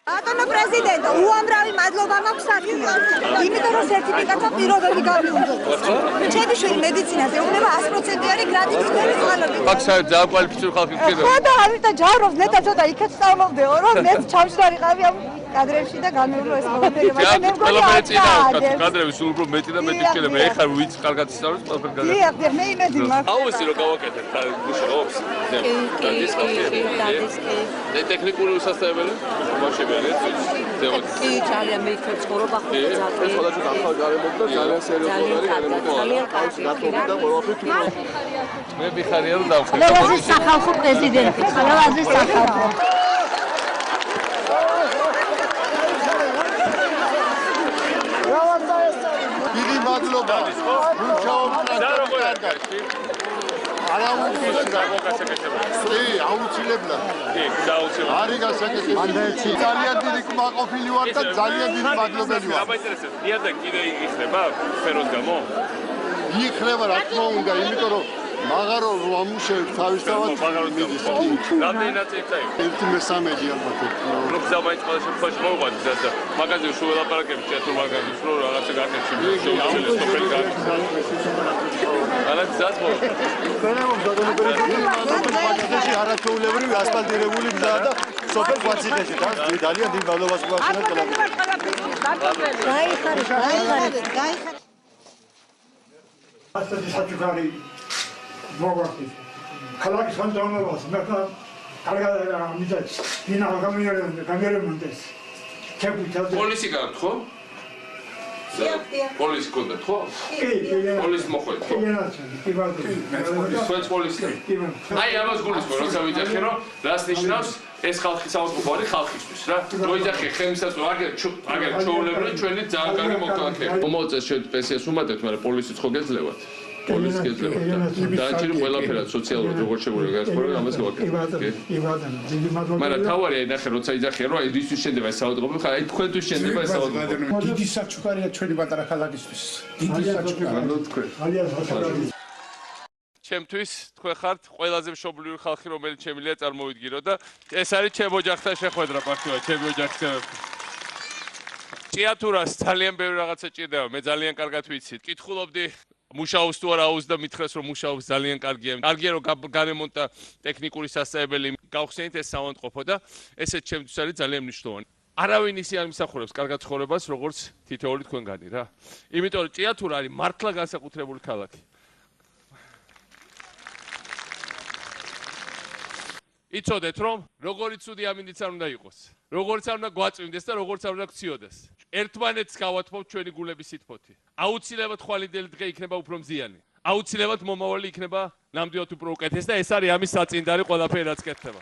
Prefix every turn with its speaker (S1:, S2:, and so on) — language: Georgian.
S1: ბატონო პრეზიდენტო, უამრავი მადლობა მაქვს საქმეში. იმიტომ რომ სერტიფიკატმა პირობები გამიუწევს. ჩემი შვილი მედიცინაზე უნდა 100%-იანი გრადით სპეციალობით.
S2: აქ საერთოდ ძალიან კვალიფიციური ხალხი ვქენდა.
S1: ხო და ამიტომ ჯავრობს ნეტა ცოტა იქაც სწავლობდეო, რომ მეც ჩამჯდარი ყავი ამ კადრებში და გამეულო ეს ყველაფერი.
S2: მაგრამ მე მგონი წინა კადრები სულ უფრო მეტი და მეტი შეიძლება. ეხლა ვინც კარგად ისწავლებს ყველაფერი კარგად.
S1: დიახ, მე იმედი მაქვს.
S2: აუცი რომ გავაკეთებ მუშაობს. ტექნიკური უსასწრებელი მაშებია
S3: კი ძალიან მეფე ცხოვრობა ხო
S2: ეს სხვადასხვა ახალ გარემოთი და ძალიან სერიოზული და ყველაფერი მე მიხარია რომ დავხერხო
S3: ყველაზე სახალხო პრეზიდენტი ყველაზე სახალხო
S4: დიდი მადლობა მუშაობთ და როგორ კარგად არა უხიშრა აუცილებლად არის გასაკეთებელი ძალიან დიდი კმაყოფილი ვარ და ძალიან დიდი მადლობელი ვარ
S2: აბაინტერესებს ნიადაგ კიდე იხსნება სფეროს გამო
S4: იხსნება რა თქმა უნდა იმიტომ რომ მაგარო რომ ამუშავებ თავისთავად მიდის
S2: რამდენი ნაწილი წაიღო
S4: ერთი მესამედი ალბათ
S2: რომ ზამაინც ყველა შემთხვევაში მოუყვანს და მაგაზე უშუალო ლაპარაკები ჭეთურ მაგაზინს რომ რაღაცა გაკეთში შეუძლია სოფელი არა გზას მო
S4: ბატონო არაჩვეულებრივი ასფალტირებული გზა და სოფელ კვაციხეში და ძალიან დიდ მადლობას გვაქვს
S1: გაიხარეთ
S5: ასეთი საჩუქარი მოგახსოვს ქალაქის ხელმძღვანელობას მე კარგად ამიძაც დინა გამიერებდეს
S2: პოლისი გაქვთ ხო? პოლისი გქონდათ ხო?
S5: კი
S2: პოლისი მოხვედით ხო? სვეც პოლისი აი ამას გულისხმობ როცა ვიძახე რომ რას ნიშნავს ეს ხალხის საავადმყოფო არის ხალხისთვის რა მოიძახე ხელმისაწვდომი აგერ ჩვეულებრივი ჩვენი ძალიან კარგი მოქალაქეები მომოწეს ჩვენ პენსიას ვუმატებთ მაგრამ პოლისიც ხო გეძლევათ პოლისი გეძლევათ დააჭირო ყველაფერად სოციალურად როგორ შეგვიძლია განსხვავებულ ამას გავაკეთებთ მაგრამ თავარი აი ნახე როცა იძახე რომ აი რისთვის შენდება ეს საავადმყოფო ხა აი თქვენთვის შენდება ეს საავადმყოფო
S5: დიდი საჩუქარია ჩვენი პატარა ქალაქისთვის დიდი საჩუქარი
S2: ჩემთვის თქვენ ხართ ყველაზე მშობლიური ხალხი რომელიც შემიძლია წარმოვიდგინო და ეს არის ჩემ ოჯახთან შეხვედრა პარტიულად ჩემი ოჯახთან ჭიათურას ძალიან ბევრი რაღაცა ჭირდება მე ძალიან კარგად ვიცით კითხულობდი მუშაობს თუ არა აუზდა მითხრეს რომ მუშაობს ძალიან კარგია კარგია რომ გარემონტა ტექნიკური სასწავლებელი გავხსენით ეს საავადმყოფო და ესეც ჩემთვის არის ძალიან მნიშვნელოვანი არავინ ისე არ მსახურებს კარგად ცხოვრებას როგორც თითოეული თქვენგანი რა იმიტომ რომ ჭიათურა არის მართლა განსაკუთრებული ქალაქი იცოდეთ რომ როგორი ცუდი ამინდიც არ უნდა იყოს როგორც არ უნდა გვაწვიმდეს და როგორც არ უნდა გციოდეს ერთმანეთს გავათმობთ ჩვენი გულების სითბოთი აუცილებლად ხვალინდელი დღე იქნება უფრო მზიანი აუცილებლად მომავალი იქნება ნამდვილად უფრო უკეთესი და ეს არის ამის საწინდარი ყველაფერი რაც კეთდება